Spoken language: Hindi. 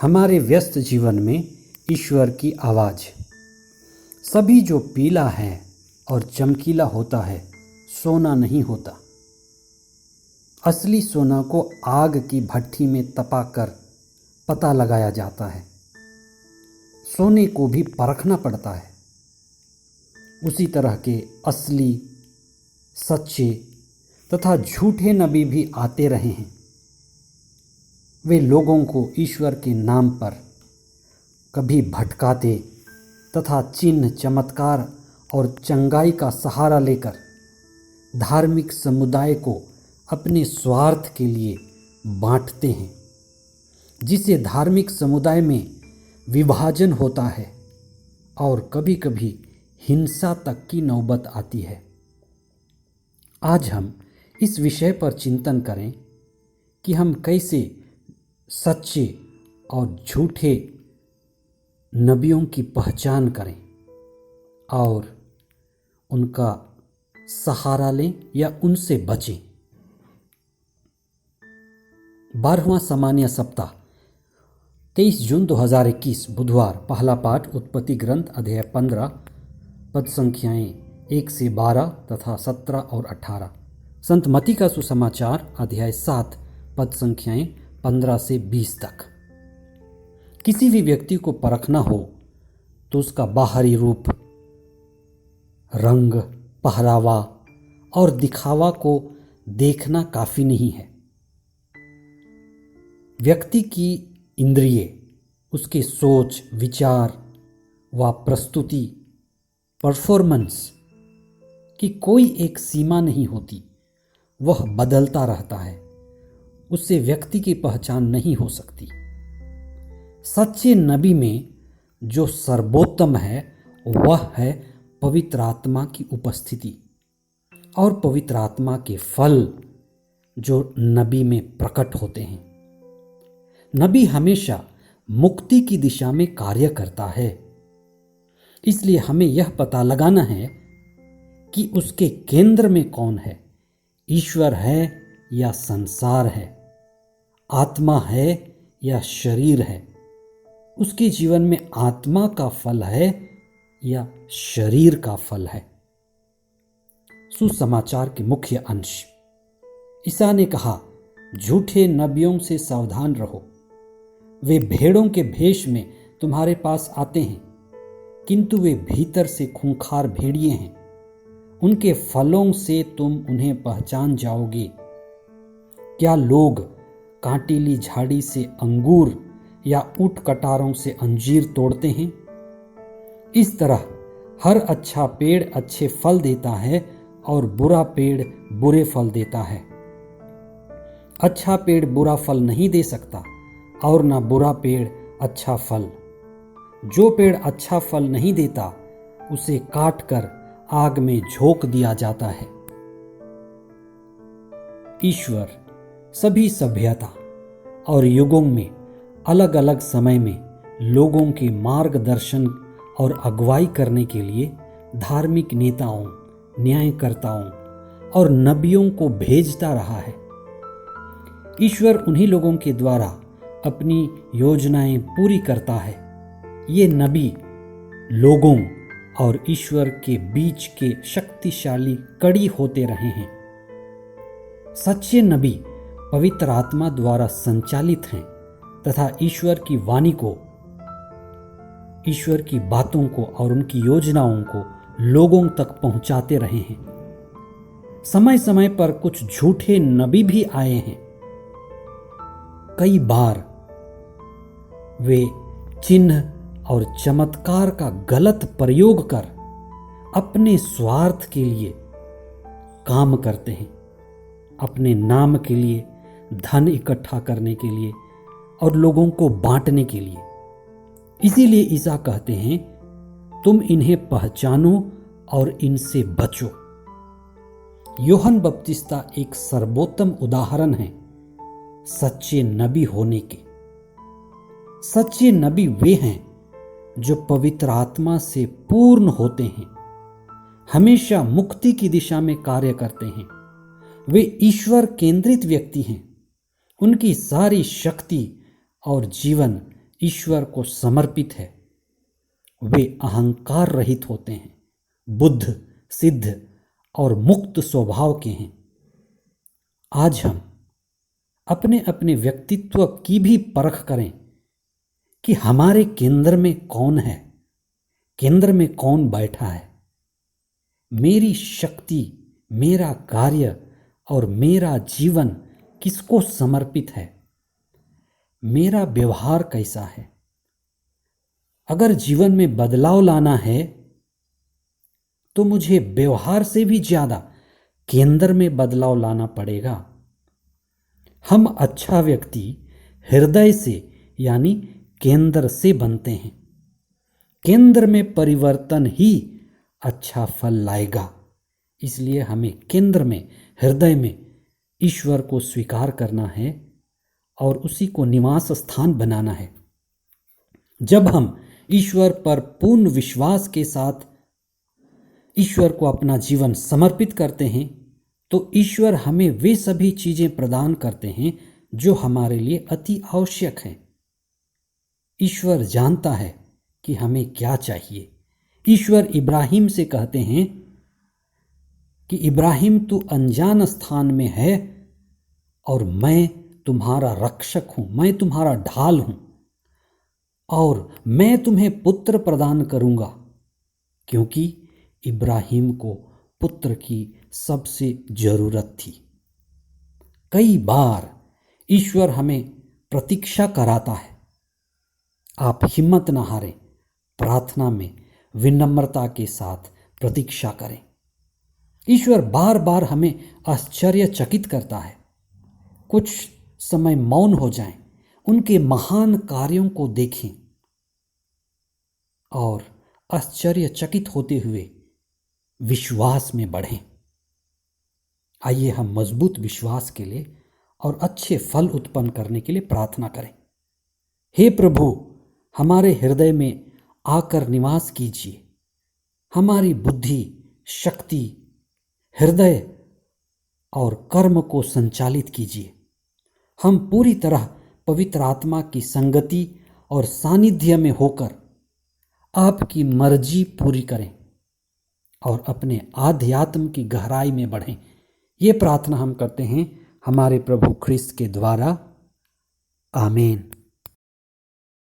हमारे व्यस्त जीवन में ईश्वर की आवाज़। सभी जो पीला है और चमकीला होता है सोना नहीं होता। असली सोना को आग की भट्ठी में तपाकर पता लगाया जाता है। सोने को भी परखना पड़ता है। उसी तरह के असली, सच्चे तथा झूठे नबी भी आते रहे हैं। वे लोगों को ईश्वर के नाम पर कभी भटकाते तथा चिन्ह, चमत्कार और चंगाई का सहारा लेकर धार्मिक समुदाय को अपने स्वार्थ के लिए बांटते हैं, जिससे धार्मिक समुदाय में विभाजन होता है और कभी कभी हिंसा तक की नौबत आती है। आज हम इस विषय पर चिंतन करें कि हम कैसे सच्चे और झूठे नबियों की पहचान करें और उनका सहारा लें या उनसे बचें। 12वां सामान्य सप्ताह 23 जून 2021 बुधवार। पहला पाठ उत्पत्ति ग्रंथ अध्याय 15 पद संख्याएं 1 से 12 तथा 17 और 18। संत मत्ती का सुसमाचार अध्याय 7 पद संख्याएं 15 से 20 तक। किसी भी व्यक्ति को परखना हो तो उसका बाहरी रूप, रंग, पहरावा और दिखावा को देखना काफी नहीं है। व्यक्ति की इंद्रिय, उसके सोच, विचार व प्रस्तुति, परफॉर्मेंस की कोई एक सीमा नहीं होती। वह बदलता रहता है। उससे व्यक्ति की पहचान नहीं हो सकती। सच्चे नबी में जो सर्वोत्तम है वह है पवित्र आत्मा की उपस्थिति और पवित्र आत्मा के फल जो नबी में प्रकट होते हैं। नबी हमेशा मुक्ति की दिशा में कार्य करता है। इसलिए हमें यह पता लगाना है कि उसके केंद्र में कौन है, ईश्वर है या संसार है, आत्मा है या शरीर है, उसके जीवन में आत्मा का फल है या शरीर का फल है। सुसमाचार के मुख्य अंश। ईसा ने कहा, झूठे नबियों से सावधान रहो। वे भेड़ों के भेष में तुम्हारे पास आते हैं, किंतु वे भीतर से खूंखार भेड़िए हैं। उनके फलों से तुम उन्हें पहचान जाओगे। क्या लोग कांटीली झाड़ी से अंगूर या ऊंट कटारों से अंजीर तोड़ते हैं? इस तरह हर अच्छा पेड़ अच्छे फल देता है और बुरा पेड़ बुरे फल देता है। अच्छा पेड़ बुरा फल नहीं दे सकता और ना बुरा पेड़ अच्छा फल। जो पेड़ अच्छा फल नहीं देता उसे काट कर आग में झोंक दिया जाता है। ईश्वर सभी सभ्यता और युगों में अलग अलग समय में लोगों के मार्गदर्शन और अगुवाई करने के लिए धार्मिक नेताओं, न्यायकर्ताओं और नबियों को भेजता रहा है। ईश्वर उन्हीं लोगों के द्वारा अपनी योजनाएं पूरी करता है। ये नबी लोगों और ईश्वर के बीच के शक्तिशाली कड़ी होते रहे हैं। सच्चे नबी पवित्र आत्मा द्वारा संचालित हैं तथा ईश्वर की वाणी को, ईश्वर की बातों को और उनकी योजनाओं को लोगों तक पहुंचाते रहे हैं। समय समय पर कुछ झूठे नबी भी आए हैं। कई बार वे चिन्ह और चमत्कार का गलत प्रयोग कर अपने स्वार्थ के लिए काम करते हैं, अपने नाम के लिए, धन इकट्ठा करने के लिए और लोगों को बांटने के लिए। इसीलिए ईसा कहते हैं, तुम इन्हें पहचानो और इनसे बचो। यूहन्ना बपतिस्ता एक सर्वोत्तम उदाहरण है सच्चे नबी होने के। सच्चे नबी वे हैं जो पवित्र आत्मा से पूर्ण होते हैं, हमेशा मुक्ति की दिशा में कार्य करते हैं। वे ईश्वर केंद्रित व्यक्ति हैं। उनकी सारी शक्ति और जीवन ईश्वर को समर्पित है वे अहंकार रहित होते हैं, बुद्ध, सिद्ध और मुक्त स्वभाव के हैं। आज हम अपने अपने व्यक्तित्व की भी परख करें कि हमारे केंद्र में कौन है, केंद्र में कौन बैठा है। मेरी शक्ति, मेरा कार्य और मेरा जीवन किसको समर्पित है? मेरा व्यवहार कैसा है? अगर जीवन में बदलाव लाना है तो मुझे व्यवहार से भी ज़्यादा केंद्र में बदलाव लाना पड़ेगा। हम अच्छा व्यक्ति हृदय से यानी केंद्र से बनते हैं। केंद्र में परिवर्तन ही अच्छा फल लाएगा। इसलिए हमें केंद्र में, हृदय में ईश्वर को स्वीकार करना है और उसी को निवास स्थान बनाना है। जब हम ईश्वर पर पूर्ण विश्वास के साथ ईश्वर को अपना जीवन समर्पित करते हैं तो ईश्वर हमें वे सभी चीज़ें प्रदान करते हैं जो हमारे लिए अति आवश्यक हैं। ईश्वर जानता है कि हमें क्या चाहिए। ईश्वर इब्राहिम से कहते हैं कि इब्राहिम तू अनजान स्थान में है और मैं तुम्हारा रक्षक हूँ, मैं तुम्हारा ढाल हूँ और मैं तुम्हें पुत्र प्रदान करूँगा। क्योंकि इब्राहिम को पुत्र की सबसे ज़रूरत थी। कई बार ईश्वर हमें प्रतीक्षा कराता है। आप हिम्मत न हारें, प्रार्थना में विनम्रता के साथ प्रतीक्षा करें। ईश्वर बार बार हमें आश्चर्यचकित करता है। कुछ समय मौन हो जाएं, उनके महान कार्यों को देखें और आश्चर्यचकित होते हुए विश्वास में बढ़ें। आइए हम मजबूत विश्वास के लिए और अच्छे फल उत्पन्न करने के लिए प्रार्थना करें। हे प्रभु, हमारे हृदय में आकर निवास कीजिए। हमारी बुद्धि, शक्ति, हृदय और कर्म को संचालित कीजिए। हम पूरी तरह पवित्र आत्मा की संगति और सानिध्य में होकर आपकी मर्जी पूरी करें और अपने आध्यात्म की गहराई में बढ़ें। ये प्रार्थना हम करते हैं हमारे प्रभु ख्रिस्त के द्वारा। आमीन।